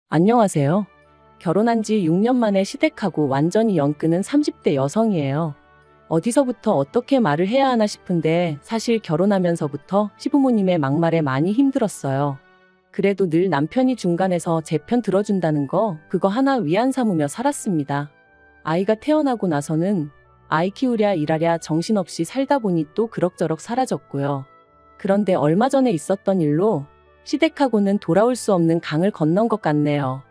안녕하세요. 결혼한 지 6년 만에 시댁하고 완전히 연 끊은 30대 여성이에요. 어디서부터 어떻게 말을 해야 하나 싶은데 사실 결혼하면서부터 시부모님의 막말에 많이 힘들었어요. 그래도 늘 남편이 중간에서 제 편 들어준다는 거 그거 하나 위안 삼으며 살았습니다. 아이가 태어나고 나서는 아이 키우랴 일하랴 정신없이 살다 보니 또 그럭저럭 사라졌고요. 그런데 얼마 전에 있었던 일로 시댁하고는 돌아올 수 없는 강을 건넌 것 같네요.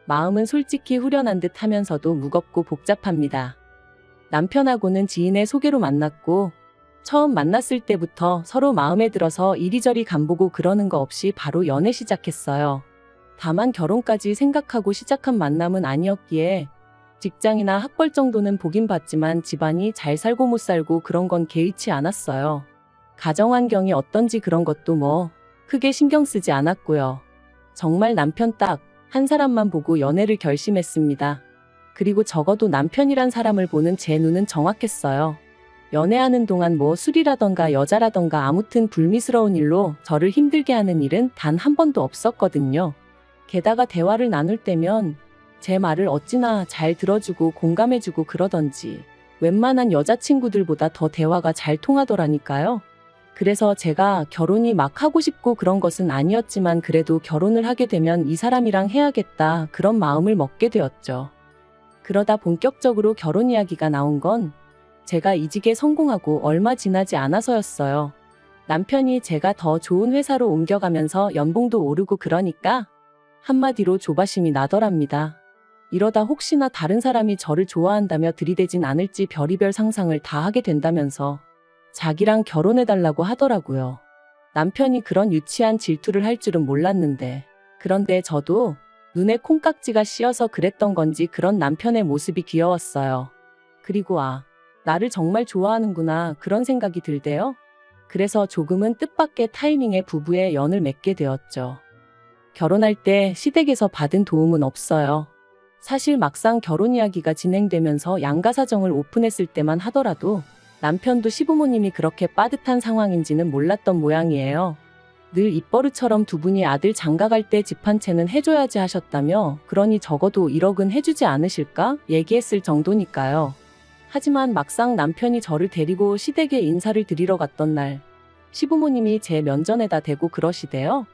마음은 솔직히 후련한 듯 하면서도 무겁고 복잡합니다. 남편하고는 지인의 소개로 만났고 처음 만났을 때부터 서로 마음에 들어서 이리저리 간보고 그러는 거 없이 바로 연애 시작했어요. 다만 결혼까지 생각하고 시작한 만남은 아니었기에 직장이나 학벌 정도는 보긴 봤지만 집안이 잘 살고 못 살고 그런 건 개의치 않았어요. 가정 환경이 어떤지 그런 것도 크게 신경 쓰지 않았고요. 정말 남편 딱 한 사람만 보고 연애를 결심했습니다. 그리고 적어도 남편이란 사람을 보는 제 눈은 정확했어요. 연애하는 동안 술이라던가 여자라던가 아무튼 불미스러운 일로 저를 힘들게 하는 일은 단 한 번도 없었거든요. 게다가 대화를 나눌 때면 제 말을 어찌나 잘 들어주고 공감해주고 그러던지 웬만한 여자친구들보다 더 대화가 잘 통하더라니까요. 그래서 제가 결혼이 막 하고 싶고 그런 것은 아니었지만 그래도 결혼을 하게 되면 이 사람이랑 해야겠다 그런 마음을 먹게 되었죠. 그러다 본격적으로 결혼 이야기가 나온 건 제가 이직에 성공하고 얼마 지나지 않아서였어요. 남편이 제가 더 좋은 회사로 옮겨가면서 연봉도 오르고 그러니까 한마디로 조바심이 나더랍니다. 이러다 혹시나 다른 사람이 저를 좋아한다며 들이대진 않을지 별의별 상상을 다 하게 된다면서 자기랑 결혼해달라고 하더라고요. 남편이 그런 유치한 질투를 할 줄은 몰랐는데 그런데 저도 눈에 콩깍지가 씌어서 그랬던 건지 그런 남편의 모습이 귀여웠어요. 그리고 나를 정말 좋아하는구나 그런 생각이 들대요. 그래서 조금은 뜻밖의 타이밍에 부부의 연을 맺게 되었죠. 결혼할 때 시댁에서 받은 도움은 없어요. 사실 막상 결혼 이야기가 진행되면서 양가사정을 오픈했을 때만 하더라도 남편도 시부모님이 그렇게 빠듯한 상황인지는 몰랐던 모양이에요. 늘 입버릇처럼 두 분이 아들 장가갈 때 집 한 채는 해줘야지 하셨다며 그러니 적어도 1억은 해주지 않으실까 얘기했을 정도니까요. 하지만 막상 남편이 저를 데리고 시댁에 인사를 드리러 갔던 날 시부모님이 제 면전에다 대고 그러시대요.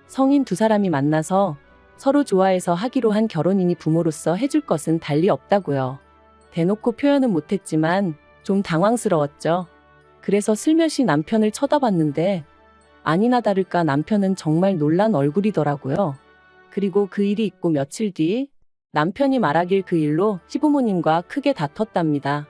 성인 두 사람이 만나서 서로 좋아해서 하기로 한 결혼이니 부모로서 해줄 것은 달리 없다고요. 대놓고 표현은 못했지만 좀 당황스러웠죠. 그래서 슬며시 남편을 쳐다봤는데 아니나 다를까 남편은 정말 놀란 얼굴이더라고요. 그리고 그 일이 있고 며칠 뒤 남편이 말하길 그 일로 시부모님과 크게 다퉜답니다.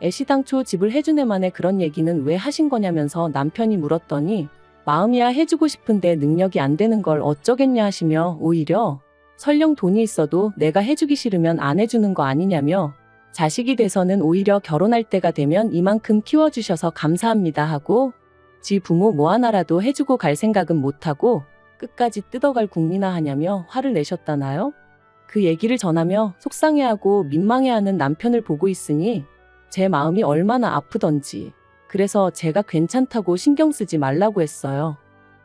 애시당초 집을 해준 애만에 그런 얘기는 왜 하신 거냐면서 남편이 물었더니 마음이야 해주고 싶은데 능력이 안 되는 걸 어쩌겠냐 하시며 오히려 설령 돈이 있어도 내가 해주기 싫으면 안 해주는 거 아니냐며 자식이 돼서는 오히려 결혼할 때가 되면 이만큼 키워주셔서 감사합니다 하고 지 부모 하나라도 해주고 갈 생각은 못하고 끝까지 뜯어갈 국리나 하냐며 화를 내셨다나요? 그 얘기를 전하며 속상해하고 민망해하는 남편을 보고 있으니 제 마음이 얼마나 아프던지 그래서 제가 괜찮다고 신경 쓰지 말라고 했어요.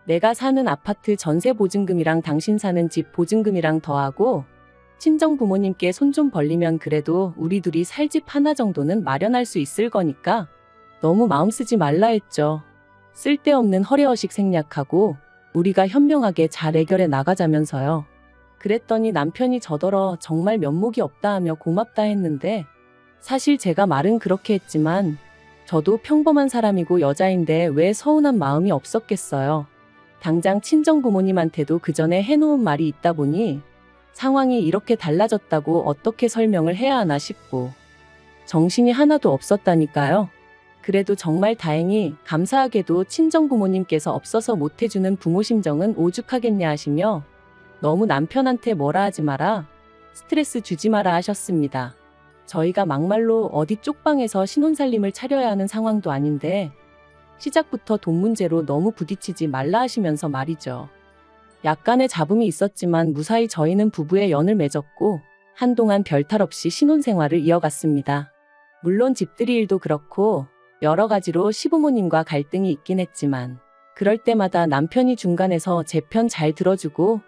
내가 사는 아파트 전세 보증금이랑 당신 사는 집 보증금이랑 더하고 친정 부모님께 손 좀 벌리면 그래도 우리 둘이 살 집 하나 정도는 마련할 수 있을 거니까 너무 마음 쓰지 말라 했죠. 쓸데없는 허례허식 생략하고 우리가 현명하게 잘 해결해 나가자면서요. 그랬더니 남편이 저더러 정말 면목이 없다 하며 고맙다 했는데 사실 제가 말은 그렇게 했지만 저도 평범한 사람이고 여자인데 왜 서운한 마음이 없었겠어요. 당장 친정 부모님한테도 그 전에 해놓은 말이 있다 보니 상황이 이렇게 달라졌다고 어떻게 설명을 해야 하나 싶고 정신이 하나도 없었다니까요. 그래도 정말 다행히 감사하게도 친정 부모님께서 없어서 못해주는 부모 심정은 오죽하겠냐 하시며 너무 남편한테 뭐라 하지 마라, 스트레스 주지 마라 하셨습니다. 저희가 막말로 어디 쪽방에서 신혼살림을 차려야 하는 상황도 아닌데 시작부터 돈 문제로 너무 부딪히지 말라 하시면서 말이죠. 약간의 잡음이 있었지만 무사히 저희는 부부의 연을 맺었고 한동안 별탈 없이 신혼생활을 이어갔습니다. 물론 집들이 일도 그렇고 여러 가지로 시부모님과 갈등이 있긴 했지만 그럴 때마다 남편이 중간에서 제 편 잘 들어주고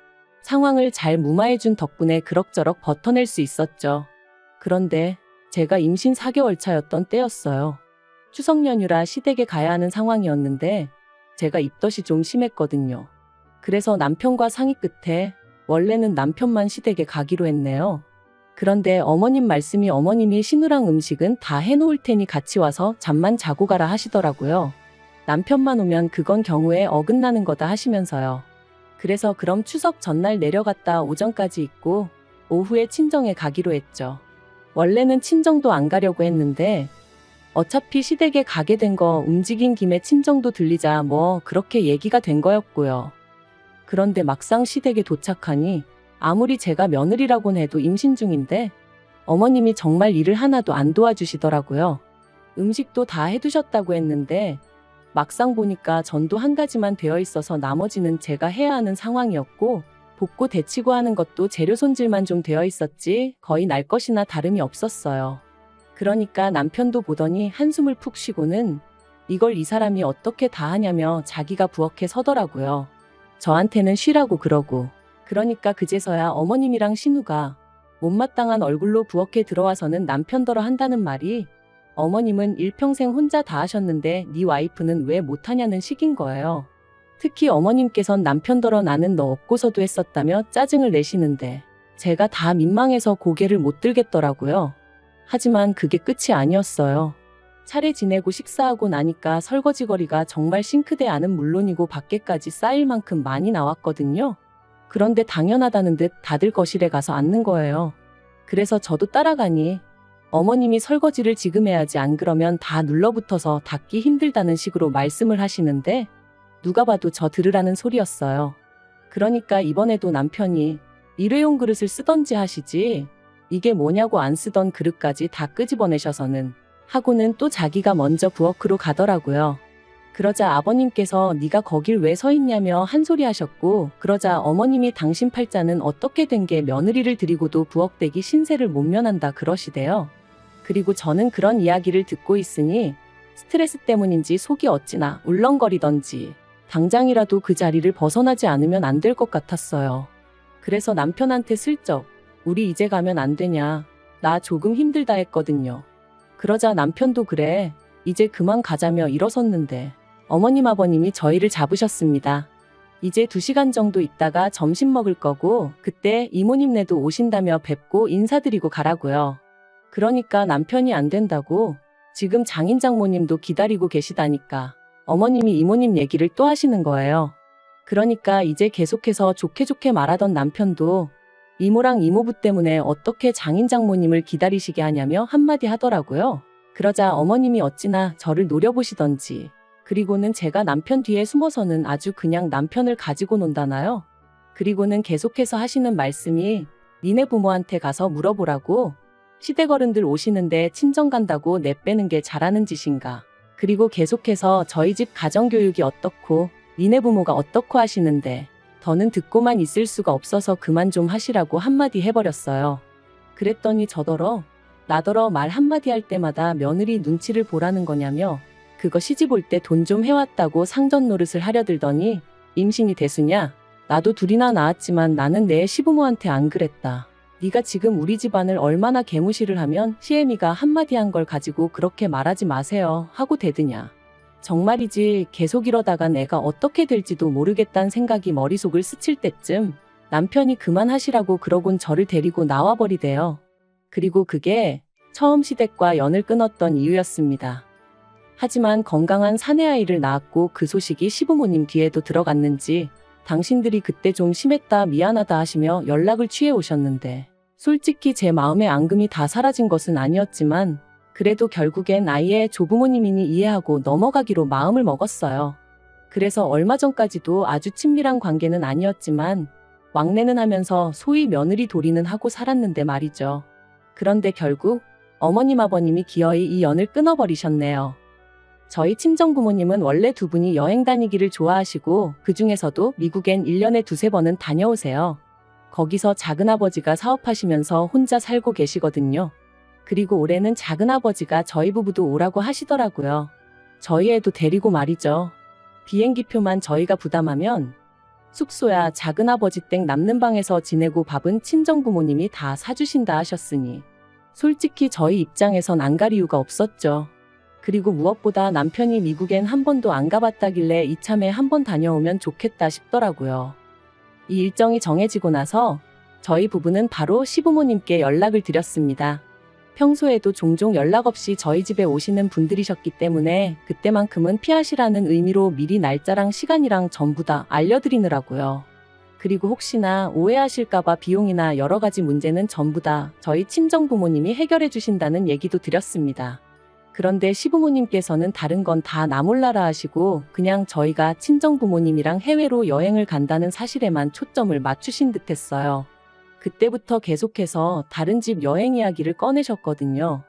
상황을 잘 무마해준 덕분에 그럭저럭 버텨낼 수 있었죠. 그런데 제가 임신 4개월 차였던 때였어요. 추석 연휴라 시댁에 가야 하는 상황이었는데 제가 입덧이 좀 심했거든요. 그래서 남편과 상의 끝에 원래는 남편만 시댁에 가기로 했네요. 그런데 어머님 말씀이 어머님이 신우랑 음식은 다 해놓을 테니 같이 와서 잠만 자고 가라 하시더라고요. 남편만 오면 그건 경우에 어긋나는 거다 하시면서요. 그래서 그럼 추석 전날 내려갔다 오전까지 있고 오후에 친정에 가기로 했죠. 원래는 친정도 안 가려고 했는데 어차피 시댁에 가게 된 거 움직인 김에 친정도 들리자 뭐 그렇게 얘기가 된 거였고요. 그런데 막상 시댁에 도착하니 아무리 제가 며느리라곤 해도 임신 중인데 어머님이 정말 일을 하나도 안 도와주시더라고요. 음식도 다 해두셨다고 했는데 막상 보니까 전도 한 가지만 되어 있어서 나머지는 제가 해야 하는 상황이었고 볶고 데치고 하는 것도 재료 손질만 좀 되어 있었지 거의 날 것이나 다름이 없었어요. 그러니까 남편도 보더니 한숨을 푹 쉬고는 이걸 이 사람이 어떻게 다 하냐며 자기가 부엌에 서더라고요. 저한테는 쉬라고 그러고. 그러니까 그제서야 어머님이랑 신우가 못마땅한 얼굴로 부엌에 들어와서는 남편더러 한다는 말이 어머님은 일평생 혼자 다 하셨는데 네 와이프는 왜 못하냐는 식인 거예요. 특히 어머님께선 남편더러 나는 너 없고서도 했었다며 짜증을 내시는데 제가 다 민망해서 고개를 못 들겠더라고요. 하지만 그게 끝이 아니었어요. 차례 지내고 식사하고 나니까 설거지거리가 정말 싱크대 안은 물론이고 밖에까지 쌓일 만큼 많이 나왔거든요. 그런데 당연하다는 듯 다들 거실에 가서 앉는 거예요. 그래서 저도 따라가니 어머님이 설거지를 지금 해야지 안 그러면 다 눌러붙어서 닦기 힘들다는 식으로 말씀을 하시는데 누가 봐도 저 들으라는 소리였어요. 그러니까 이번에도 남편이 일회용 그릇을 쓰던지 하시지 이게 뭐냐고 안 쓰던 그릇까지 다 끄집어내셔서는 하고는 또 자기가 먼저 부엌으로 가더라고요. 그러자 아버님께서 네가 거길 왜 서 있냐며 한 소리 하셨고 그러자 어머님이 당신 팔자는 어떻게 된 게 며느리를 들이고도 부엌대기 신세를 못 면한다 그러시대요. 그리고 저는 그런 이야기를 듣고 있으니 스트레스 때문인지 속이 어찌나 울렁거리던지 당장이라도 그 자리를 벗어나지 않으면 안 될 것 같았어요. 그래서 남편한테 슬쩍 우리 이제 가면 안 되냐 나 조금 힘들다 했거든요. 그러자 남편도 그래 이제 그만 가자며 일어섰는데 어머님 아버님이 저희를 잡으셨습니다. 이제 2시간 정도 있다가 점심 먹을 거고 그때 이모님네도 오신다며 뵙고 인사드리고 가라고요. 그러니까 남편이 안 된다고 지금 장인 장모님도 기다리고 계시다니까 어머님이 이모님 얘기를 또 하시는 거예요. 그러니까 이제 계속해서 좋게 좋게 말하던 남편도 이모랑 이모부 때문에 어떻게 장인 장모님을 기다리시게 하냐며 한마디 하더라고요. 그러자 어머님이 어찌나 저를 노려보시던지 그리고는 제가 남편 뒤에 숨어서는 아주 그냥 남편을 가지고 논다나요? 그리고는 계속해서 하시는 말씀이 니네 부모한테 가서 물어보라고 시댁 어른들 오시는데 친정 간다고 내빼는 게 잘하는 짓인가. 그리고 계속해서 저희 집 가정교육이 어떻고 니네 부모가 어떻고 하시는데 더는 듣고만 있을 수가 없어서 그만 좀 하시라고 한마디 해버렸어요. 그랬더니 저더러 나더러 말 한마디 할 때마다 며느리 눈치를 보라는 거냐며 그거 시집 올 때 돈 좀 해왔다고 상전 노릇을 하려 들더니 임신이 대수냐? 나도 둘이나 낳았지만 나는 내 시부모한테 안 그랬다. 네가 지금 우리 집안을 얼마나 개무시를 하면 시애미가 한마디 한 걸 가지고 그렇게 말하지 마세요 하고 대드냐. 정말이지 계속 이러다가 내가 어떻게 될지도 모르겠다는 생각이 머릿속을 스칠 때쯤 남편이 그만하시라고 그러곤 저를 데리고 나와버리대요. 그리고 그게 처음 시댁과 연을 끊었던 이유였습니다. 하지만 건강한 사내아이를 낳았고 그 소식이 시부모님 귀에도 들어갔는지 당신들이 그때 좀 심했다 미안하다 하시며 연락을 취해 오셨는데 솔직히 제 마음의 앙금이 다 사라진 것은 아니었지만 그래도 결국엔 아이의 조부모님이니 이해하고 넘어가기로 마음을 먹었어요. 그래서 얼마 전까지도 아주 친밀한 관계는 아니었지만 왕래는 하면서 소위 며느리 도리는 하고 살았는데 말이죠. 그런데 결국 어머님 아버님이 기어이 이 연을 끊어버리셨네요. 저희 친정부모님은 원래 두 분이 여행 다니기를 좋아하시고 그중에서도 미국엔 1년에 2~3번은 다녀오세요. 거기서 작은아버지가 사업하시면서 혼자 살고 계시거든요. 그리고 올해는 작은아버지가 저희 부부도 오라고 하시더라고요. 저희 애도 데리고 말이죠. 비행기표만 저희가 부담하면 숙소야 작은아버지 댁 남는 방에서 지내고 밥은 친정부모님이 다 사주신다 하셨으니 솔직히 저희 입장에선 안 갈 이유가 없었죠. 그리고 무엇보다 남편이 미국엔 한 번도 안 가봤다길래 이참에 한 번 다녀오면 좋겠다 싶더라고요. 이 일정이 정해지고 나서 저희 부부는 바로 시부모님께 연락을 드렸습니다. 평소에도 종종 연락 없이 저희 집에 오시는 분들이셨기 때문에 그때만큼은 피하시라는 의미로 미리 날짜랑 시간이랑 전부 다 알려드리느라고요. 그리고 혹시나 오해하실까봐 비용이나 여러 가지 문제는 전부 다 저희 친정부모님이 해결해 주신다는 얘기도 드렸습니다. 그런데 시부모님께서는 다른 건 다 나 몰라라 하시고 그냥 저희가 친정부모님이랑 해외로 여행을 간다는 사실에만 초점을 맞추신 듯 했어요. 그때부터 계속해서 다른 집 여행 이야기를 꺼내셨거든요.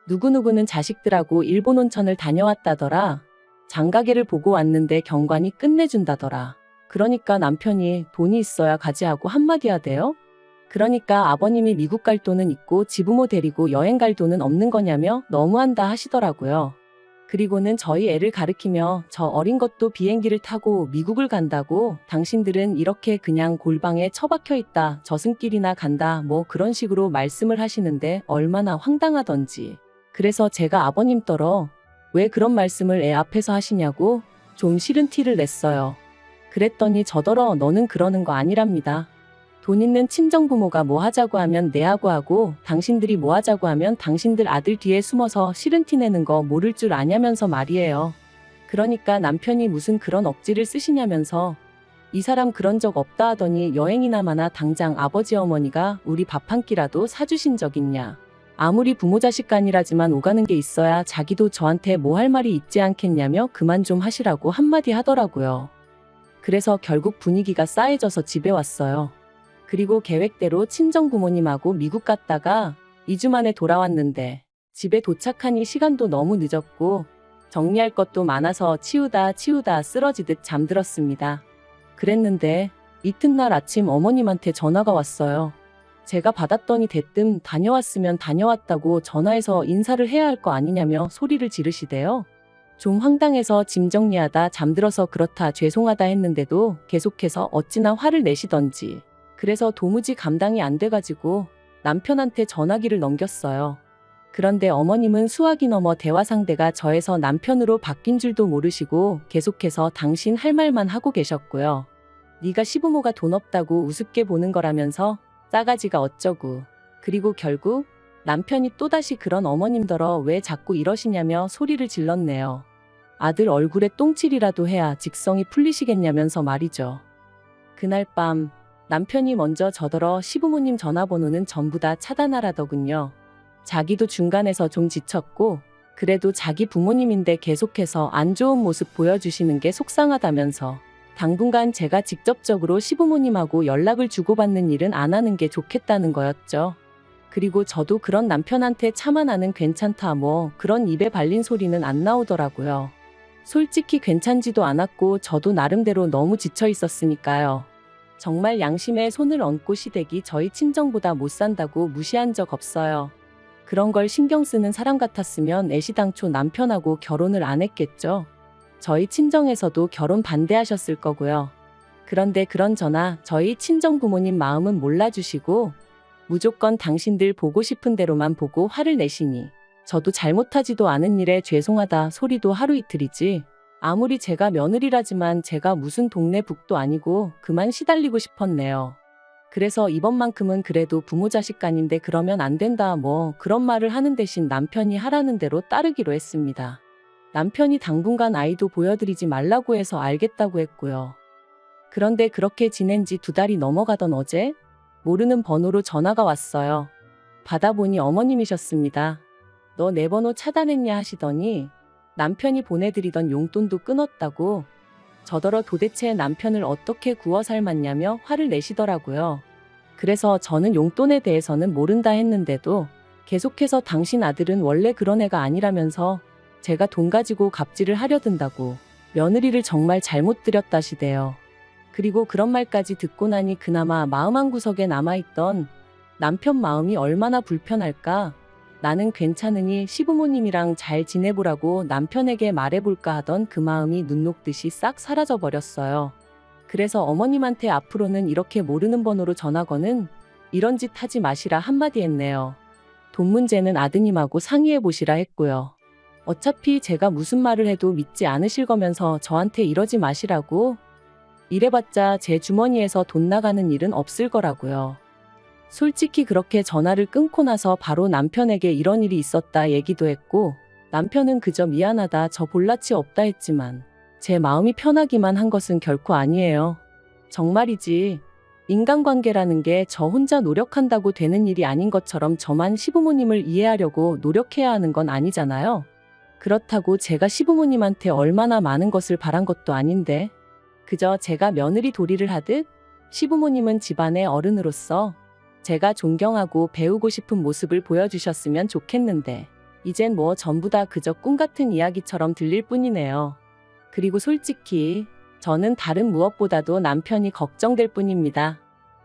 누구누구는 자식들하고 일본 온천을 다녀왔다더라. 장가게를 보고 왔는데 경관이 끝내준다더라. 그러니까 남편이 돈이 있어야 가지 하고 한마디 하대요. 그러니까 아버님이 미국 갈 돈은 있고 지부모 데리고 여행 갈 돈은 없는 거냐며 너무한다 하시더라고요. 그리고는 저희 애를 가리키며 저 어린 것도 비행기를 타고 미국을 간다고 당신들은 이렇게 그냥 골방에 처박혀 있다 저승길이나 간다 뭐 그런 식으로 말씀을 하시는데 얼마나 황당하던지. 그래서 제가 아버님더러 왜 그런 말씀을 애 앞에서 하시냐고 좀 싫은 티를 냈어요. 그랬더니 저더러 너는 그러는 거 아니랍니다. 돈 있는 친정부모가 뭐 하자고 하면 내하고 하고 당신들이 뭐 하자고 하면 당신들 아들 뒤에 숨어서 싫은 티 내는 거 모를 줄 아냐면서 말이에요. 그러니까 남편이 무슨 그런 억지를 쓰시냐면서 이 사람 그런 적 없다 하더니 여행이나 마나 당장 아버지 어머니가 우리 밥 한 끼라도 사주신 적 있냐. 아무리 부모 자식 간이라지만 오가는 게 있어야 자기도 저한테 뭐 할 말이 있지 않겠냐며 그만 좀 하시라고 한마디 하더라고요. 그래서 결국 분위기가 싸해져서 집에 왔어요. 그리고 계획대로 친정부모님하고 미국 갔다가 2주 만에 돌아왔는데 집에 도착하니 시간도 너무 늦었고 정리할 것도 많아서 치우다 쓰러지듯 잠들었습니다. 그랬는데 이튿날 아침 어머님한테 전화가 왔어요. 제가 받았더니 대뜸 다녀왔으면 다녀왔다고 전화해서 인사를 해야 할 거 아니냐며 소리를 지르시대요. 좀 황당해서 짐 정리하다 잠들어서 그렇다 죄송하다 했는데도 계속해서 어찌나 화를 내시던지. 그래서 도무지 감당이 안 돼가지고 남편한테 전화기를 넘겼어요. 그런데 어머님은 수화기 넘어 대화 상대가 저에서 남편으로 바뀐 줄도 모르시고 계속해서 당신 할 말만 하고 계셨고요. 네가 시부모가 돈 없다고 우습게 보는 거라면서 싸가지가 어쩌고. 그리고 결국 남편이 또다시 그런 어머님더러 왜 자꾸 이러시냐며 소리를 질렀네요. 아들 얼굴에 똥칠이라도 해야 직성이 풀리시겠냐면서 말이죠. 그날 밤 남편이 먼저 저더러 시부모님 전화번호는 전부 다 차단하라더군요. 자기도 중간에서 좀 지쳤고 그래도 자기 부모님인데 계속해서 안 좋은 모습 보여주시는 게 속상하다면서 당분간 제가 직접적으로 시부모님하고 연락을 주고받는 일은 안 하는 게 좋겠다는 거였죠. 그리고 저도 그런 남편한테 차마 나는 괜찮다 뭐 그런 입에 발린 소리는 안 나오더라고요. 솔직히 괜찮지도 않았고 저도 나름대로 너무 지쳐 있었으니까요. 정말 양심에 손을 얹고 시댁이 저희 친정보다 못 산다고 무시한 적 없어요. 그런 걸 신경 쓰는 사람 같았으면 애시당초 남편하고 결혼을 안 했겠죠. 저희 친정에서도 결혼 반대하셨을 거고요. 그런데 그런저나 저희 친정 부모님 마음은 몰라주시고 무조건 당신들 보고 싶은 대로만 보고 화를 내시니 저도 잘못하지도 않은 일에 죄송하다 소리도 하루 이틀이지. 아무리 제가 며느리라지만 제가 무슨 동네 북도 아니고 그만 시달리고 싶었네요. 그래서 이번만큼은 그래도 부모 자식 간인데 그러면 안 된다 뭐 그런 말을 하는 대신 남편이 하라는 대로 따르기로 했습니다. 남편이 당분간 아이도 보여드리지 말라고 해서 알겠다고 했고요. 그런데 그렇게 지낸 지 2달이 넘어가던 어제 모르는 번호로 전화가 왔어요. 받아보니 어머님이셨습니다. 너 내 번호 차단했냐 하시더니 남편이 보내드리던 용돈도 끊었다고 저더러 도대체 남편을 어떻게 구워 삶았냐며 화를 내시더라고요. 그래서 저는 용돈에 대해서는 모른다 했는데도 계속해서 당신 아들은 원래 그런 애가 아니라면서 제가 돈 가지고 갑질을 하려 든다고 며느리를 정말 잘못 들였다시대요. 그리고 그런 말까지 듣고 나니 그나마 마음 한구석에 남아있던 남편 마음이 얼마나 불편할까. 나는 괜찮으니 시부모님이랑 잘 지내보라고 남편에게 말해볼까 하던 그 마음이 눈 녹듯이 싹 사라져버렸어요. 그래서 어머님한테 앞으로는 이렇게 모르는 번호로 전화거는 이런 짓 하지 마시라 한마디 했네요. 돈 문제는 아드님하고 상의해 보시라 했고요. 어차피 제가 무슨 말을 해도 믿지 않으실 거면서 저한테 이러지 마시라고? 이래봤자 제 주머니에서 돈 나가는 일은 없을 거라고요. 솔직히 그렇게 전화를 끊고 나서 바로 남편에게 이런 일이 있었다 얘기도 했고, 남편은 그저 미안하다 저 볼라치 없다 했지만 제 마음이 편하기만 한 것은 결코 아니에요. 정말이지. 인간관계라는 게 저 혼자 노력한다고 되는 일이 아닌 것처럼 저만 시부모님을 이해하려고 노력해야 하는 건 아니잖아요. 그렇다고 제가 시부모님한테 얼마나 많은 것을 바란 것도 아닌데, 그저 제가 며느리 도리를 하듯 시부모님은 집안의 어른으로서 제가 존경하고 배우고 싶은 모습을 보여주셨으면 좋겠는데, 이젠 뭐 전부 다 그저 꿈 같은 이야기처럼 들릴 뿐이네요. 그리고 솔직히 저는 다른 무엇보다도 남편이 걱정될 뿐입니다.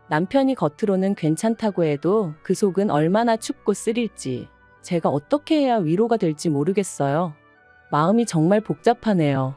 남편이 겉으로는 괜찮다고 해도 그 속은 얼마나 춥고 쓰릴지 제가 어떻게 해야 위로가 될지 모르겠어요. 마음이 정말 복잡하네요.